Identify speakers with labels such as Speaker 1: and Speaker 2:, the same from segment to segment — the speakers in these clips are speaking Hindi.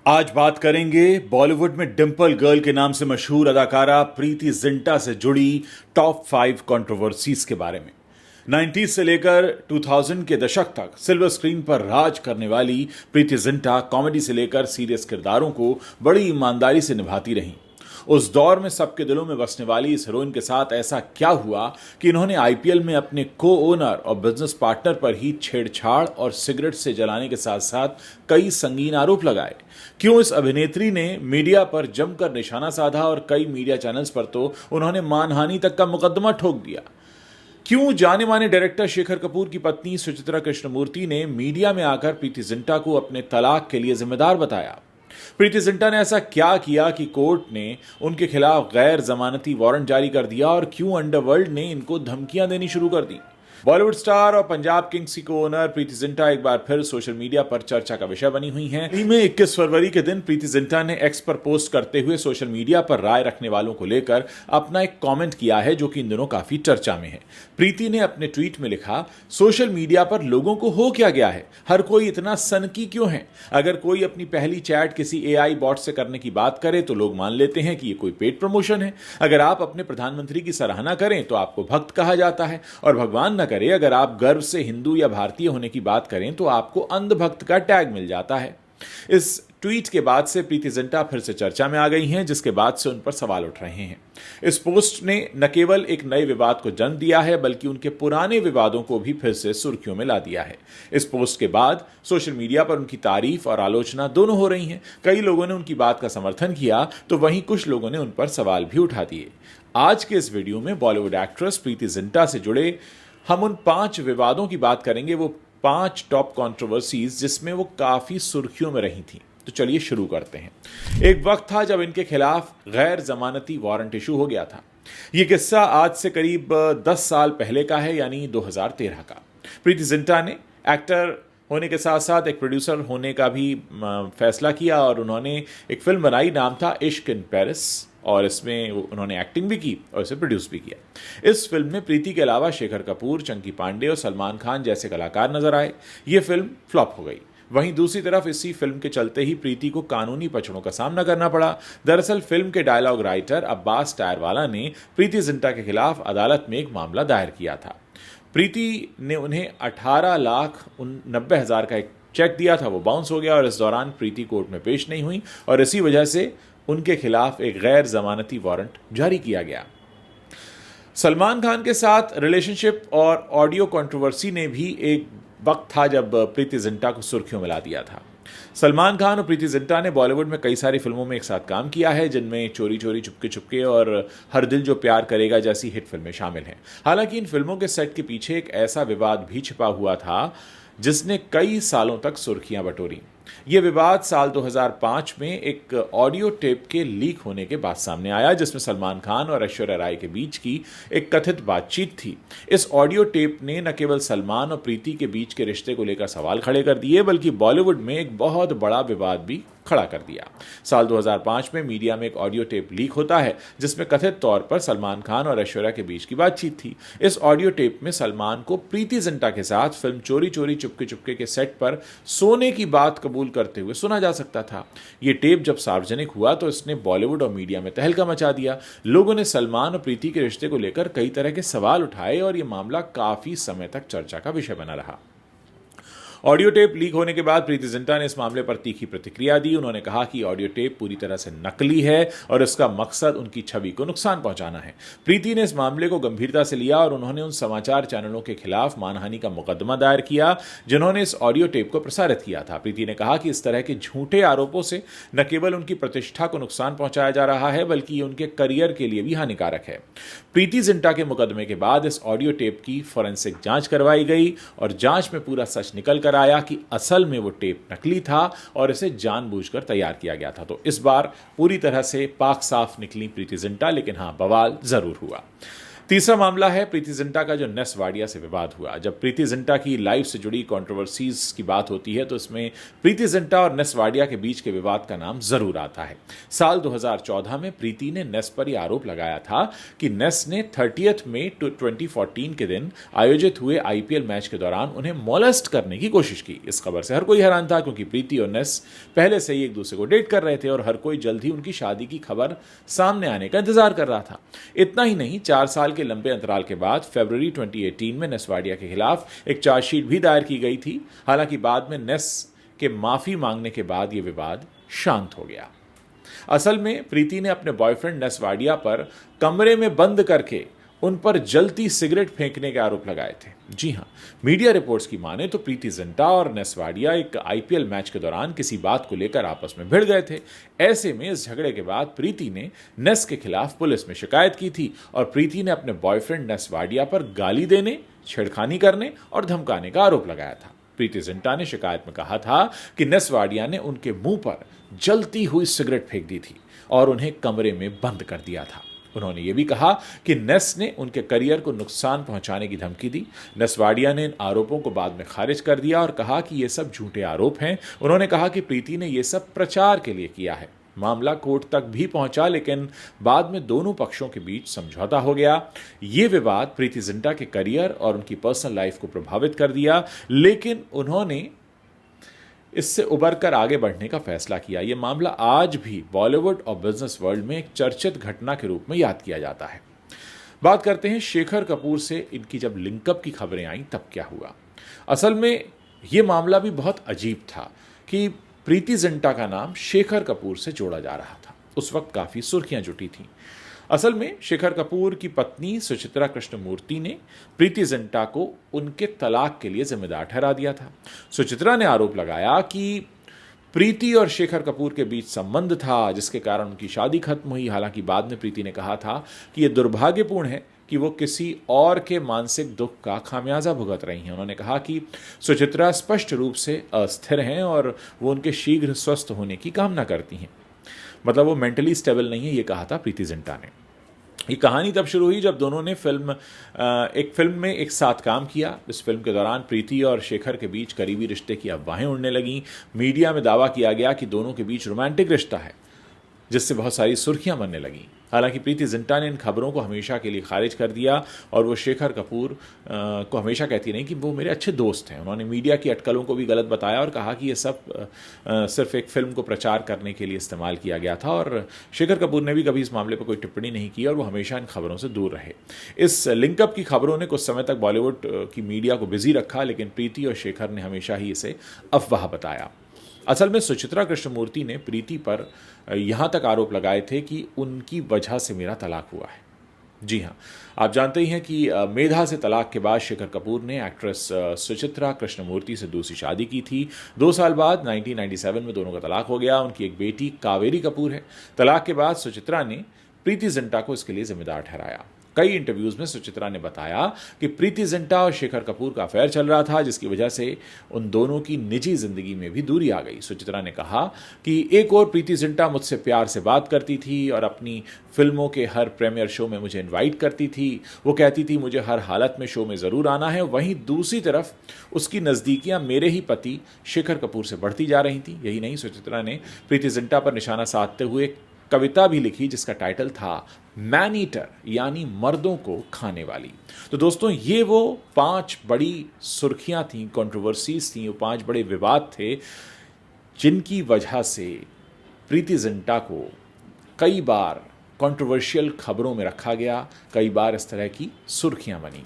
Speaker 1: आज बात करेंगे बॉलीवुड में डिंपल गर्ल के नाम से मशहूर अदाकारा प्रीति जिंटा से जुड़ी टॉप 5 कंट्रोवर्सीज के बारे में। 90s से लेकर 2000 के दशक तक सिल्वर स्क्रीन पर राज करने वाली प्रीति जिंटा कॉमेडी से लेकर सीरियस किरदारों को बड़ी ईमानदारी से निभाती रहीं। उस दौर में सबके दिलों में बसने वाली इस हीरोइन के साथ ऐसा क्या हुआ कि इन्होंने आईपीएल में अपने को ओनर और बिजनेस पार्टनर पर ही छेड़छाड़ और सिगरेट से जलाने के साथ साथ कई संगीन आरोप लगाए। क्यों इस अभिनेत्री ने मीडिया पर जमकर निशाना साधा और कई मीडिया चैनल्स पर तो उन्होंने मानहानि तक का मुकदमा ठोक दिया। क्यों जाने माने डायरेक्टर शेखर कपूर की पत्नी सुचित्रा कृष्णमूर्ति ने मीडिया में आकर प्रीति जिंटा को अपने तलाक के लिए जिम्मेदार बताया। प्रीति जिंटा ने ऐसा क्या किया कि कोर्ट ने उनके खिलाफ गैर जमानती वारंट जारी कर दिया और क्यों अंडरवर्ल्ड ने इनको धमकियां देनी शुरू कर दी। बॉलीवुड स्टार और पंजाब किंग्स की को ओनर प्रीति जिंटा एक बार फिर सोशल मीडिया पर चर्चा का विषय बनी हुई हैं। में 21 फरवरी के दिन प्रीति जिंटा ने एक्स पर पोस्ट करते हुए सोशल मीडिया पर राय रखने वालों को लेकर अपना एक कमेंट किया है जो कि इन दिनों काफी चर्चा में है। प्रीति ने अपने ट्वीट में लिखा, सोशल मीडिया पर लोगों को हो क्या गया है, हर कोई इतना सनकी क्यों है। अगर कोई अपनी पहली चैट किसी एआई बॉट से करने की बात करे तो लोग मान लेते हैं कि ये कोई पेड प्रमोशन है। अगर आप अपने प्रधानमंत्री की सराहना करें तो आपको भक्त कहा जाता है, और भगवान न करे अगर आप गर्व से हिंदू या भारतीय होने की बात करें तो आपको अंधभक्त का टैग मिल जाता है। इस ट्वीट के बाद से प्रीति जिंटा फिर से चर्चा में आ गई हैं, जिसके बाद से उन पर सवाल उठ रहे हैं। इस पोस्ट ने न केवल एक नए विवाद को जन्म दिया है बल्कि उनके पुराने विवादों को भी फिर से सुर्खियों में ला दिया है। इस पोस्ट के बाद सोशल मीडिया पर उनकी तारीफ और आलोचना दोनों हो रही हैं। कई लोगों ने उनकी बात का समर्थन किया तो वहीं कुछ लोगों ने उन पर सवाल भी उठा दिए। आज के इस वीडियो में बॉलीवुड एक्ट्रेस प्रीति जिंटा से जुड़े हम उन 5 विवादों की बात करेंगे, वो 5 टॉप कंट्रोवर्सीज जिसमें वो काफी सुर्खियों में रही थी। तो चलिए शुरू करते हैं। एक वक्त था जब इनके खिलाफ गैर जमानती वारंट इशू हो गया था। यह किस्सा आज से करीब 10 साल पहले का है, यानी 2013 का। प्रीति जिंटा ने एक्टर होने के साथ साथ एक प्रोड्यूसर होने का भी फैसला किया और उन्होंने एक फिल्म बनाई, नाम था इश्क इन पेरिस, और इसमें उन्होंने एक्टिंग भी की और इसे प्रोड्यूस भी किया। इस फिल्म में प्रीति के अलावा शेखर कपूर, चंकी पांडे और सलमान खान जैसे कलाकार नजर आए। ये फिल्म फ्लॉप हो गई। वहीं दूसरी तरफ इसी फिल्म के चलते ही प्रीति को कानूनी पचड़ों का सामना करना पड़ा। दरअसल फिल्म के डायलॉग राइटर अब्बास टायरवाला ने प्रीति जिंटा के खिलाफ अदालत में एक मामला दायर किया था। प्रीति ने उन्हें 18,90,000 का एक चेक दिया था, वो बाउंस हो गया और इस दौरान प्रीति कोर्ट में पेश नहीं हुई और इसी वजह से उनके खिलाफ एक गैर जमानती वारंट जारी किया गया। सलमान खान के साथ रिलेशनशिप और ऑडियो कंट्रोवर्सी ने भी एक वक्त था जब प्रीति जिंटा को सुर्खियों में ला दिया था। सलमान खान और प्रीति जिंटा ने बॉलीवुड में कई सारी फिल्मों में एक साथ काम किया है, जिनमें चोरी चोरी चुपके चुपके और हर दिल जो प्यार करेगा जैसी हिट फिल्में शामिल हैं। हालांकि इन फिल्मों के सेट के पीछे एक ऐसा विवाद भी छिपा हुआ था जिसने कई सालों तक सुर्खियां बटोरी। यह विवाद साल 2005 में एक ऑडियो टेप के लीक होने के बाद सामने आया, जिसमें सलमान खान और ऐश्वर्या राय के बीच की एक कथित बातचीत थी। इस ऑडियो टेप ने न केवल सलमान और प्रीति के बीच के रिश्ते को लेकर सवाल खड़े कर दिए बल्कि बॉलीवुड में एक बहुत बड़ा विवाद भी खड़ा कर दिया। साल 2005 में मीडिया में एक ऑडियो टेप लीक होता है जिसमें कथित तौर पर सलमान खान और ऐश्वर्या के बीच की बातचीत थी। इस ऑडियो टेप में सलमान को प्रीति जिंटा के साथ फिल्म चोरी चोरी चुपके चुपके के सेट पर सोने की बात कबूल करते हुए सुना जा सकता था। यह टेप जब सार्वजनिक हुआ तो इसने बॉलीवुड और मीडिया में तहलका मचा दिया। लोगों ने सलमान और प्रीति के रिश्ते को लेकर कई तरह के सवाल उठाए और यह मामला काफी समय तक चर्चा का विषय बना रहा। ऑडियो टेप लीक होने के बाद प्रीति जिंटा ने इस मामले पर तीखी प्रतिक्रिया दी। उन्होंने कहा कि ऑडियो टेप पूरी तरह से नकली है और इसका मकसद उनकी छवि को नुकसान पहुंचाना है। प्रीति ने इस मामले को गंभीरता से लिया और उन्होंने उन समाचार चैनलों के खिलाफ मानहानि का मुकदमा दायर किया जिन्होंने इस ऑडियो टेप को प्रसारित किया था। प्रीति ने कहा कि इस तरह के झूठे आरोपों से न केवल उनकी प्रतिष्ठा को नुकसान पहुंचाया जा रहा है बल्कि ये उनके करियर के लिए भी हानिकारक है। प्रीति जिंटा के मुकदमे के बाद इस ऑडियो टेप की फोरेंसिक जांच करवाई गई और जांच में पूरा सच निकल कर आया कि असल में वो टेप नकली था और इसे जानबूझकर तैयार किया गया था। तो इस बार पूरी तरह से पाक साफ निकली प्रीति जिंटा, लेकिन हां, बवाल जरूर हुआ। तीसरा मामला है प्रीति जिंटा का, जो नेस वाडिया से विवाद हुआ। जब प्रीति जिंटा की लाइफ से जुड़ी कंट्रोवर्सीज की बात होती है तो इसमें प्रीति जिंटा और नेस वाडिया के बीच के विवाद का नाम जरूर आता है। साल 2014 में प्रीति ने नेस पर यह आरोप लगाया था कि नेस ने 30 मई 2014 के दिन आयोजित हुए आईपीएल मैच के दौरान उन्हें मोलेस्ट करने की कोशिश की। इस खबर से हर कोई हैरान था, क्योंकि प्रीति और नेस पहले से ही एक दूसरे को डेट कर रहे थे और हर कोई जल्द ही उनकी शादी की खबर सामने आने का इंतजार कर रहा था। इतना ही नहीं, 4 साल के लंबे अंतराल के बाद फरवरी 2018 में नेस वाडिया के खिलाफ एक चार्जशीट भी दायर की गई थी। हालांकि बाद में नेस के माफी मांगने के बाद यह विवाद शांत हो गया। असल में प्रीति ने अपने बॉयफ्रेंड नेस वाडिया पर कमरे में बंद करके उन पर जलती सिगरेट फेंकने के आरोप लगाए थे। जी हां, मीडिया रिपोर्ट्स की माने तो प्रीति जिंटा और नेस वाडिया एक आईपीएल मैच के दौरान किसी बात को लेकर आपस में भिड़ गए थे। ऐसे में इस झगड़े के बाद प्रीति ने नेस के खिलाफ पुलिस में शिकायत की थी और प्रीति ने अपने बॉयफ्रेंड नेस वाडिया पर गाली देने, छेड़खानी करने और धमकाने का आरोप लगाया था। प्रीति जिंटा ने शिकायत में कहा था कि नेस वाडिया ने उनके मुंह पर जलती हुई सिगरेट फेंक दी थी और उन्हें कमरे में बंद कर दिया था। उन्होंने यह भी कहा कि नेस ने उनके करियर को नुकसान पहुंचाने की धमकी दी। नेस वाडिया ने इन आरोपों को बाद में खारिज कर दिया और कहा कि ये सब झूठे आरोप हैं। उन्होंने कहा कि प्रीति ने यह सब प्रचार के लिए किया है। मामला कोर्ट तक भी पहुंचा, लेकिन बाद में दोनों पक्षों के बीच समझौता हो गया। ये विवाद प्रीति जिंटा के करियर और उनकी पर्सनल लाइफ को प्रभावित कर दिया, लेकिन उन्होंने इससे उबर कर आगे बढ़ने का फैसला किया। यह मामला आज भी बॉलीवुड और बिजनेस वर्ल्ड में एक चर्चित घटना के रूप में याद किया जाता है। बात करते हैं शेखर कपूर से। इनकी जब लिंकअप की खबरें आईं तब क्या हुआ। असल में यह मामला भी बहुत अजीब था कि प्रीति जिंटा का नाम शेखर कपूर से जोड़ा जा रहा था। उस वक्त काफी सुर्खियां जुटी थीं। असल में शेखर कपूर की पत्नी सुचित्रा कृष्णमूर्ति ने प्रीति जिंटा को उनके तलाक के लिए जिम्मेदार ठहरा दिया था। सुचित्रा ने आरोप लगाया कि प्रीति और शेखर कपूर के बीच संबंध था, जिसके कारण उनकी शादी खत्म हुई। हालांकि बाद में प्रीति ने कहा था कि यह दुर्भाग्यपूर्ण है कि वो किसी और के मानसिक दुख का खामियाजा भुगत रही हैं। उन्होंने कहा कि सुचित्रा स्पष्ट रूप से अस्थिर हैं और वो उनके शीघ्र स्वस्थ होने की कामना करती हैं। मतलब वो मेंटली स्टेबल नहीं है, ये कहा था प्रीति जिंटा ने। ये कहानी तब शुरू हुई जब दोनों ने एक फिल्म में एक साथ काम किया। इस फिल्म के दौरान प्रीति और शेखर के बीच करीबी रिश्ते की अफवाहें उड़ने लगीं। मीडिया में दावा किया गया कि दोनों के बीच रोमांटिक रिश्ता है, जिससे बहुत सारी सुर्खियां बनने लगीं। हालांकि प्रीति जिंटा ने इन खबरों को हमेशा के लिए खारिज कर दिया और वो शेखर कपूर को हमेशा कहती रही कि वो मेरे अच्छे दोस्त हैं। उन्होंने मीडिया की अटकलों को भी गलत बताया और कहा कि ये सब सिर्फ एक फिल्म को प्रचार करने के लिए इस्तेमाल किया गया था और शेखर कपूर ने भी कभी इस मामले पर कोई टिप्पणी नहीं की और वो हमेशा इन खबरों से दूर रहे। इस लिंकअप की खबरों ने कुछ समय तक बॉलीवुड की मीडिया को बिजी रखा, लेकिन प्रीति और शेखर ने हमेशा ही इसे अफवाह बताया। असल में सुचित्रा कृष्णमूर्ति ने प्रीति पर यहां तक आरोप लगाए थे कि उनकी वजह से मेरा तलाक हुआ है। जी हां, आप जानते ही हैं कि मेधा से तलाक के बाद शेखर कपूर ने एक्ट्रेस सुचित्रा कृष्णमूर्ति से दूसरी शादी की थी। 2 साल बाद 1997 में दोनों का तलाक हो गया। उनकी एक बेटी कावेरी कपूर है। तलाक के बाद सुचित्रा ने प्रीति जिंटा को इसके लिए जिम्मेदार ठहराया। कई इंटरव्यूज में सुचित्रा ने बताया कि प्रीति जिंटा और शेखर कपूर का अफेयर चल रहा था, जिसकी वजह से उन दोनों की निजी जिंदगी में भी दूरी आ गई। सुचित्रा ने कहा कि एक और प्रीति जिंटा मुझसे प्यार से बात करती थी और अपनी फिल्मों के हर प्रीमियर शो में मुझे इनवाइट करती थी। वो कहती थी मुझे हर हालत में शो में ज़रूर आना है। वहीं दूसरी तरफ उसकी नज़दीकियां मेरे ही पति शेखर कपूर से बढ़ती जा रही थी। यही नहीं, सुचित्रा ने प्रीति जिंटा पर निशाना साधते हुए कविता भी लिखी जिसका टाइटल था मैन ईटर, यानी मर्दों को खाने वाली। तो दोस्तों, ये वो 5 बड़ी सुर्खियां थीं, कंट्रोवर्सीज थीं, वो 5 बड़े विवाद थे जिनकी वजह से प्रीति जिंटा को कई बार कंट्रोवर्शियल खबरों में रखा गया, कई बार इस तरह की सुर्खियां बनी।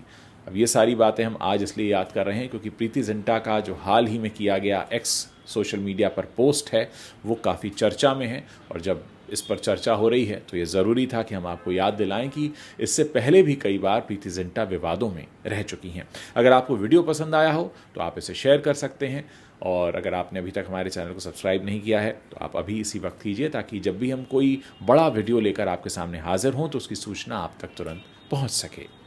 Speaker 1: अब ये सारी बातें हम आज इसलिए याद कर रहे हैं क्योंकि प्रीति जिंटा का जो हाल ही में किया गया एक्स सोशल मीडिया पर पोस्ट है वो काफ़ी चर्चा में है और जब इस पर चर्चा हो रही है तो ये ज़रूरी था कि हम आपको याद दिलाएं कि इससे पहले भी कई बार प्रीति जिंटा विवादों में रह चुकी हैं। अगर आपको वीडियो पसंद आया हो तो आप इसे शेयर कर सकते हैं और अगर आपने अभी तक हमारे चैनल को सब्सक्राइब नहीं किया है तो आप अभी इसी वक्त कीजिए ताकि जब भी हम कोई बड़ा वीडियो लेकर आपके सामने हाजिर हों तो उसकी सूचना आप तक तुरंत पहुँच सके।